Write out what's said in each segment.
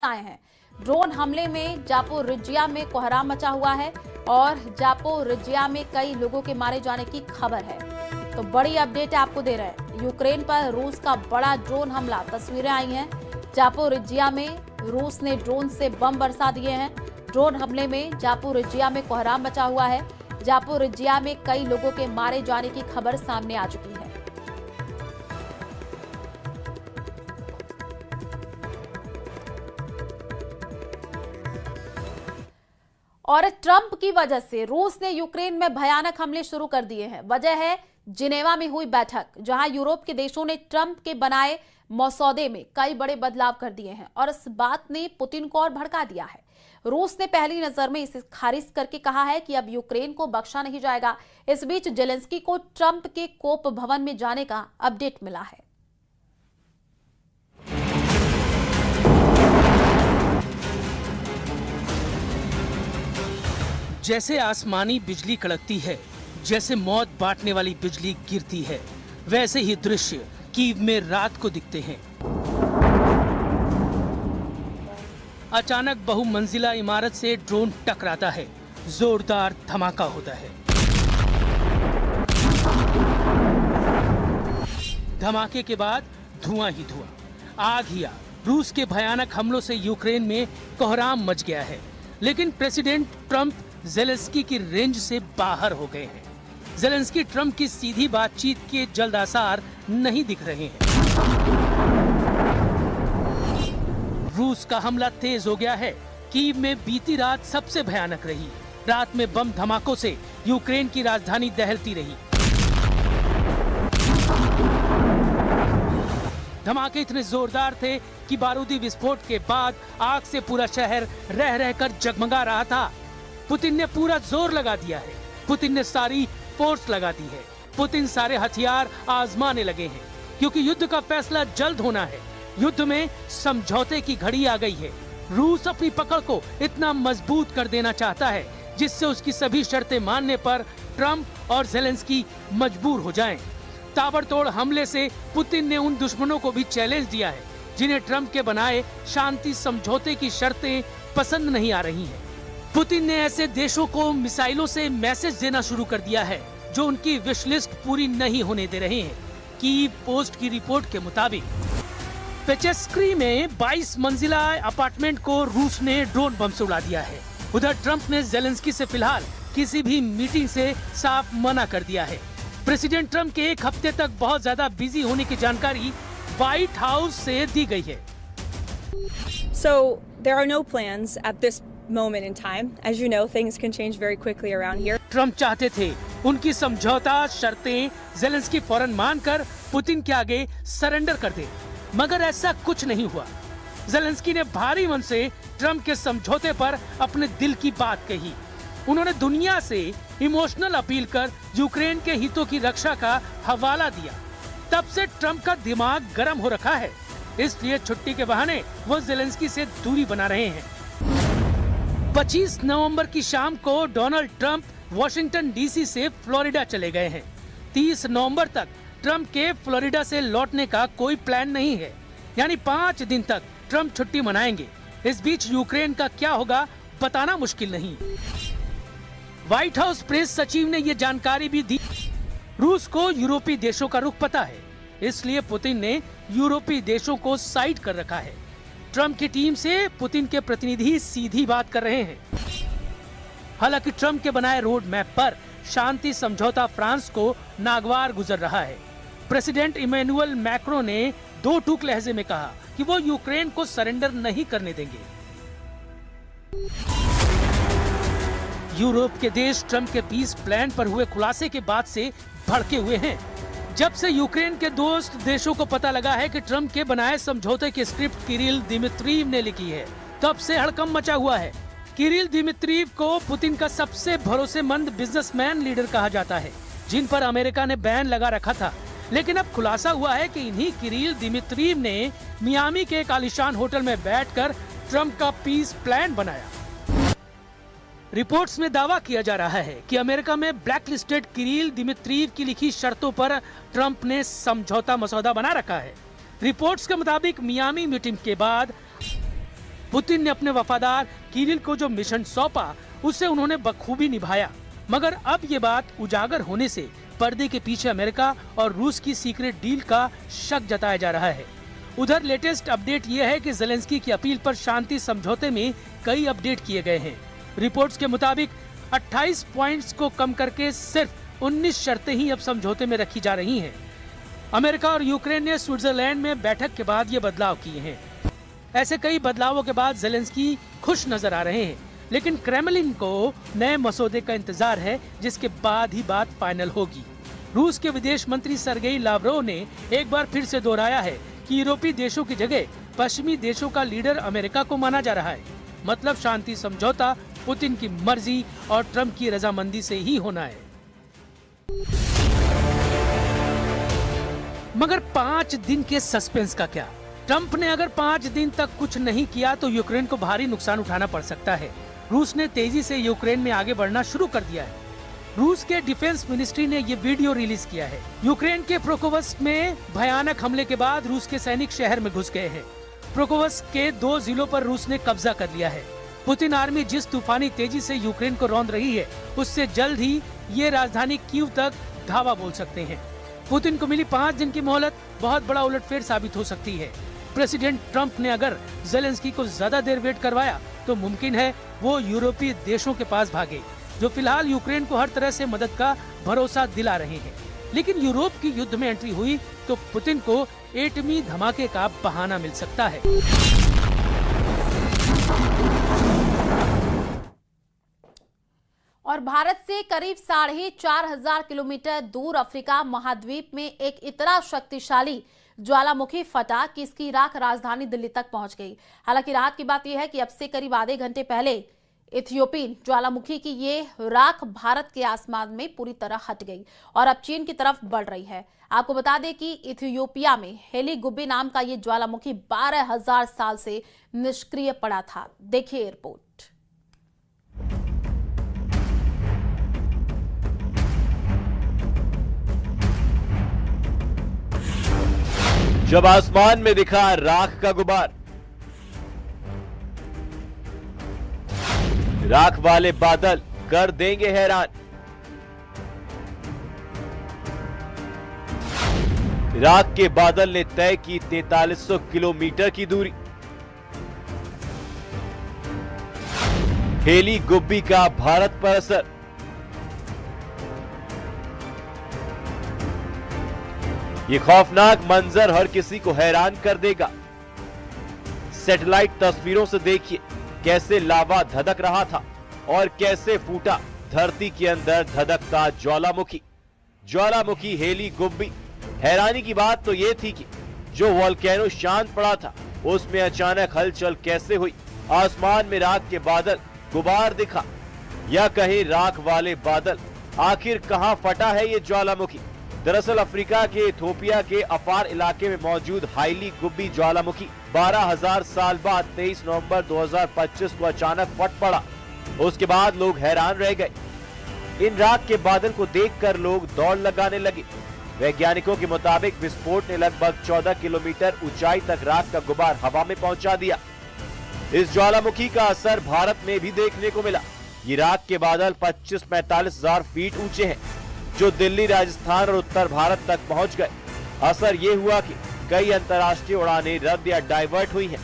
आए हैं। ड्रोन हमले में जापोरिजिया में कोहराम मचा हुआ है और जापोरिजिया में कई लोगों के मारे जाने की खबर है। तो बड़ी अपडेट आपको दे रहे हैं, यूक्रेन पर रूस का बड़ा ड्रोन हमला। तस्वीरें आई हैं, जापोरिजिया में रूस ने ड्रोन से बम बरसा दिए हैं। ड्रोन हमले में जापोरिजिया में कोहराम मचा हुआ है। जापोरिजिया में कई लोगों के मारे जाने की खबर सामने आ चुकी है। और ट्रंप की वजह से रूस ने यूक्रेन में भयानक हमले शुरू कर दिए हैं। वजह है जिनेवा में हुई बैठक, जहां यूरोप के देशों ने ट्रंप के बनाए मसौदे में कई बड़े बदलाव कर दिए हैं और इस बात ने पुतिन को और भड़का दिया है। रूस ने पहली नजर में इसे खारिज करके कहा है कि अब यूक्रेन को बख्शा नहीं जाएगा। इस बीच जेलेंस्की को ट्रंप के कोप भवन में जाने का अपडेट मिला है। जैसे आसमानी बिजली कड़कती है, जैसे मौत बांटने वाली बिजली गिरती है, वैसे ही दृश्य कीव में रात को दिखते हैं। अचानक बहुमंजिला इमारत से ड्रोन टकराता है, जोरदार धमाका होता है। धमाके के बाद धुआं ही धुआं, आग ही आग। रूस के भयानक हमलों से यूक्रेन में कोहराम मच गया है, लेकिन प्रेसिडेंट ट्रंप जेलेंस्की की रेंज से बाहर हो गए हैं। जेलेंस्की ट्रंप की सीधी बातचीत के जल्द आसार नहीं दिख रहे हैं। रूस का हमला तेज हो गया है। कीव में बीती रात सबसे भयानक रही। रात में बम धमाकों से यूक्रेन की राजधानी दहलती रही। धमाके इतने जोरदार थे कि बारूदी विस्फोट के बाद आग से पूरा शहर रह रहकर जगमगा रहा था। पुतिन ने पूरा जोर लगा दिया है। पुतिन ने सारी फोर्स लगा दी है। पुतिन सारे हथियार आजमाने लगे हैं, क्योंकि युद्ध का फैसला जल्द होना है। युद्ध में समझौते की घड़ी आ गई है। रूस अपनी पकड़ को इतना मजबूत कर देना चाहता है जिससे उसकी सभी शर्तें मानने पर ट्रंप और जेलेंस्की मजबूर हो जाएं। ताबड़तोड़ हमले से पुतिन ने उन दुश्मनों को भी चैलेंज दिया है जिन्हें ट्रंप के बनाए शांति समझौते की शर्तें पसंद नहीं आ रही हैं। पुतिन ने ऐसे देशों को मिसाइलों से मैसेज देना शुरू कर दिया है जो उनकी विश लिस्ट पूरी नहीं होने दे रहे हैं। कीव पोस्ट की रिपोर्ट के मुताबिक पेचेस्की में 22 मंजिला अपार्टमेंट को रूस ने ड्रोन बम से उड़ा दिया है। उधर ट्रंप ने जेलेंस्की से फिलहाल किसी भी मीटिंग से साफ मना कर दिया है। प्रेसिडेंट ट्रंप के एक हफ्ते तक बहुत ज्यादा बिजी होने की जानकारी व्हाइट हाउस से दी गई है। So there are no plans at this moment in time. As you know, things can change very quickly around here. Trump चाहते थे उनकी समझौता शर्तें जेलेंस्की फौरन मानकर पुतिन के आगे सरेंडर कर दे, मगर ऐसा कुछ नहीं हुआ। जेलेंस्की ने भारी मन से ट्रंप के समझौते पर अपने दिल की बात कही। उन्होंने दुनिया से इमोशनल अपील कर यूक्रेन के हितों की रक्षा का हवाला दिया। तब से ट्रंप का दिमाग गर्म हो रखा है, इसलिए छुट्टी के बहाने वो जेलेंस्की से दूरी बना रहे हैं। 25 नवंबर की शाम को डोनाल्ड ट्रंप वॉशिंगटन डीसी से फ्लोरिडा चले गए हैं। 30 नवंबर तक ट्रंप के फ्लोरिडा से लौटने का कोई प्लान नहीं है, यानी 5 दिन तक ट्रंप छुट्टी मनाएंगे। इस बीच यूक्रेन का क्या होगा बताना मुश्किल नहीं। व्हाइट हाउस प्रेस सचिव ने ये जानकारी भी दी। रूस को यूरोपीय देशों का रुख पता है, इसलिए पुतिन ने यूरोपीय देशों को साइड कर रखा है। ट्रंप की टीम से पुतिन के प्रतिनिधि सीधी बात कर रहे हैं। हालांकि ट्रंप के बनाए रोड मैप पर शांति समझौता फ्रांस को नागवार गुजर रहा है। प्रेसिडेंट इमैनुअल मैक्रो ने दो टूक लहजे में कहा कि वो यूक्रेन को सरेंडर नहीं करने देंगे। यूरोप के देश ट्रंप के पीस प्लान पर हुए खुलासे के बाद से भड़के हुए हैं। जब से यूक्रेन के दोस्त देशों को पता लगा है कि ट्रंप के बनाए समझौते की स्क्रिप्ट किरिल दिमित्रीव ने लिखी है, तब से हड़कंप मचा हुआ है। किरिल दिमित्रीव को पुतिन का सबसे भरोसेमंद बिजनेसमैन लीडर कहा जाता है, जिन पर अमेरिका ने बैन लगा रखा था। लेकिन अब खुलासा हुआ है कि इन्हीं किरिल दिमित्रीव ने मियामी के एक आलीशान होटल में बैठकर ट्रंप का पीस प्लान बनाया। रिपोर्ट्स में दावा किया जा रहा है कि अमेरिका में ब्लैक लिस्टेड किरिल दिमित्रीव की लिखी शर्तों पर ट्रंप ने समझौता मसौदा बना रखा है। रिपोर्ट्स के मुताबिक मियामी मीटिंग के बाद पुतिन ने अपने वफादार किरिल को जो मिशन सौंपा उसे उन्होंने बखूबी निभाया, मगर अब ये बात उजागर होने से पर्दे के पीछे अमेरिका और रूस की सीक्रेट डील का शक जताया जा रहा है। उधर लेटेस्ट अपडेट ये है कि ज़ेलेंस्की की अपील पर शांति समझौते में कई अपडेट किए गए हैं। रिपोर्ट्स के मुताबिक 28 पॉइंट्स को कम करके सिर्फ 19 शर्तें ही अब समझौते में रखी जा रही हैं। अमेरिका और यूक्रेन ने स्विट्जरलैंड में बैठक के बाद ये बदलाव किए हैं। ऐसे कई बदलावों के बाद ज़ेलेंस्की खुश नजर आ रहे हैं, लेकिन क्रेमलिन को नए मसौदे का इंतजार है, जिसके बाद ही बात फाइनल होगी। रूस के विदेश मंत्री सर्गेई लावरोव ने एक बार फिर से दोहराया है कि यूरोपीय देशों की जगह पश्चिमी देशों का लीडर अमेरिका को माना जा रहा है। मतलब शांति समझौता पुतिन की मर्जी और ट्रंप की रजामंदी से ही होना है। मगर 5 दिन के सस्पेंस का क्या? ट्रंप ने अगर 5 दिन तक कुछ नहीं किया तो यूक्रेन को भारी नुकसान उठाना पड़ सकता है। रूस ने तेजी से यूक्रेन में आगे बढ़ना शुरू कर दिया है। रूस के डिफेंस मिनिस्ट्री ने ये वीडियो रिलीज किया है। यूक्रेन के प्रोकोवस्क में भयानक हमले के बाद रूस के सैनिक शहर में घुस गए हैं। प्रोकोवस्क के 2 जिलों पर रूस ने कब्जा कर लिया है। पुतिन आर्मी जिस तूफानी तेजी से यूक्रेन को रौंद रही है, उससे जल्द ही ये राजधानी कीव तक धावा बोल सकते हैं। पुतिन को मिली 5 दिन की मोहलत बहुत बड़ा उलटफेर साबित हो सकती है। प्रेसिडेंट ट्रंप ने अगर ज़ेलेंस्की को ज्यादा देर वेट करवाया तो मुमकिन है वो यूरोपीय देशों के पास भागे, जो फिलहाल यूक्रेन को हर तरह से मदद का भरोसा दिला रहे हैं। लेकिन यूरोप की युद्ध में एंट्री हुई तो पुतिन को एटमी धमाके का बहाना मिल सकता है। और भारत से करीब 4,500 किलोमीटर दूर अफ्रीका महाद्वीप में एक इतना शक्तिशाली ज्वालामुखी फटा कि इसकी राख राजधानी दिल्ली तक पहुंच गई। हालांकि राहत की बात यह है कि अब से करीब आधे घंटे पहले इथियोपियन ज्वालामुखी की ये राख भारत के आसमान में पूरी तरह हट गई और अब चीन की तरफ बढ़ रही है। आपको बता दें कि इथियोपिया में हेली गुब्बी नाम का ये ज्वालामुखी 12,000 साल से निष्क्रिय पड़ा था। देखिए रिपोर्ट। जब आसमान में दिखा राख का गुबार, राख वाले बादल कर देंगे हैरान। राख के बादल ने तय की 4300 किलोमीटर की दूरी। हेली गुब्बी का भारत पर असर। ये खौफनाक मंजर हर किसी को हैरान कर देगा। सैटेलाइट तस्वीरों से देखिए कैसे लावा धधक रहा था और कैसे फूटा धरती के अंदर धधकता ज्वालामुखी। ज्वालामुखी हेली गुब्बी। हैरानी की बात तो ये थी कि जो वोल्केनो शांत पड़ा था उसमें अचानक हलचल कैसे हुई। आसमान में राख के बादल, गुबार दिखा या कहीं राख वाले बादल। आखिर कहां फटा है ये ज्वालामुखी? दरअसल अफ्रीका के इथियोपिया के अफार इलाके में मौजूद हाईली गुब्बी ज्वालामुखी 12,000 साल बाद 23 नवंबर 2025 को अचानक फट पड़ा। उसके बाद लोग हैरान रह गए। इन राख के बादल को देखकर लोग दौड़ लगाने लगे। वैज्ञानिकों के मुताबिक विस्फोट ने लगभग 14 किलोमीटर ऊंचाई तक राख का गुबार हवा में पहुंचा दिया। इस ज्वालामुखी का असर भारत में भी देखने को मिला। ये राख के बादल 25-45 हजार फीट ऊंचे हैं, जो दिल्ली, राजस्थान और उत्तर भारत तक पहुंच गए। असर ये हुआ कि कई अंतर्राष्ट्रीय उड़ानें रद्द या डाइवर्ट हुई हैं।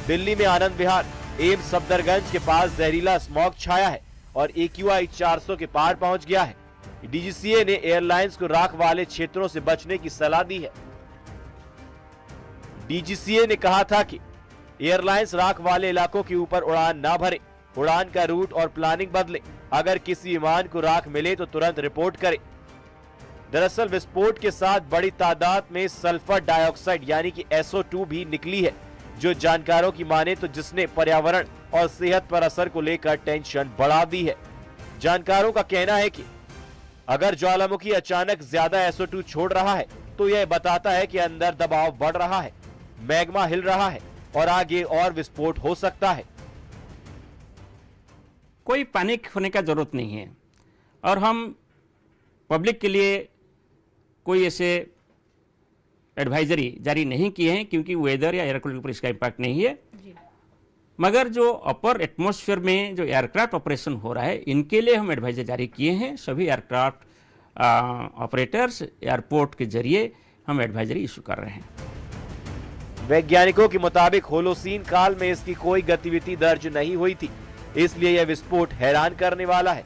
दिल्ली में आनंद विहार, एम्स सफदरगंज के पास जहरीला स्मॉग छाया है और AQI 400 के पार पहुंच गया है। DGCA ने एयरलाइंस को राख वाले क्षेत्रों से बचने की सलाह दी है। DGCA ने कहा था कि एयरलाइंस राख वाले इलाकों के ऊपर उड़ान ना भरे, उड़ान का रूट और प्लानिंग बदले। अगर किसी विमान को राख मिले तो तुरंत रिपोर्ट करे। दरअसल विस्फोट के साथ बड़ी तादाद में सल्फर डाइऑक्साइड यानी कि SO2 भी निकली है, जो जानकारों की माने तो जिसने पर्यावरण और सेहत पर असर को लेकर टेंशन बढ़ा दी है। जानकारों का कहना है कि अगर ज्वालामुखी अचानक ज्यादा SO2 छोड़ रहा है तो यह बताता है कि अंदर दबाव बढ़ रहा है, मैग्मा हिल रहा है और आगे और विस्फोट हो सकता है। कोई पैनिक होने का जरूरत नहीं है और हम पब्लिक के लिए कोई ऐसे एडवाइजरी जारी नहीं किए हैं, क्योंकि वेदर या एयर क्वालिटी पर इसका इम्पैक्ट नहीं है। मगर जो अपर एटमॉस्फेयर में जो एयरक्राफ्ट ऑपरेशन हो रहा है, इनके लिए हम एडवाइजर जारी किए हैं। सभी एयरक्राफ्ट ऑपरेटर्स एयरपोर्ट के जरिए हम एडवाइजरी इशू कर रहे हैं। वैज्ञानिकों के मुताबिक होलोसीन काल में इसकी कोई गतिविधि दर्ज नहीं हुई थी, इसलिए यह विस्फोट हैरान करने वाला है।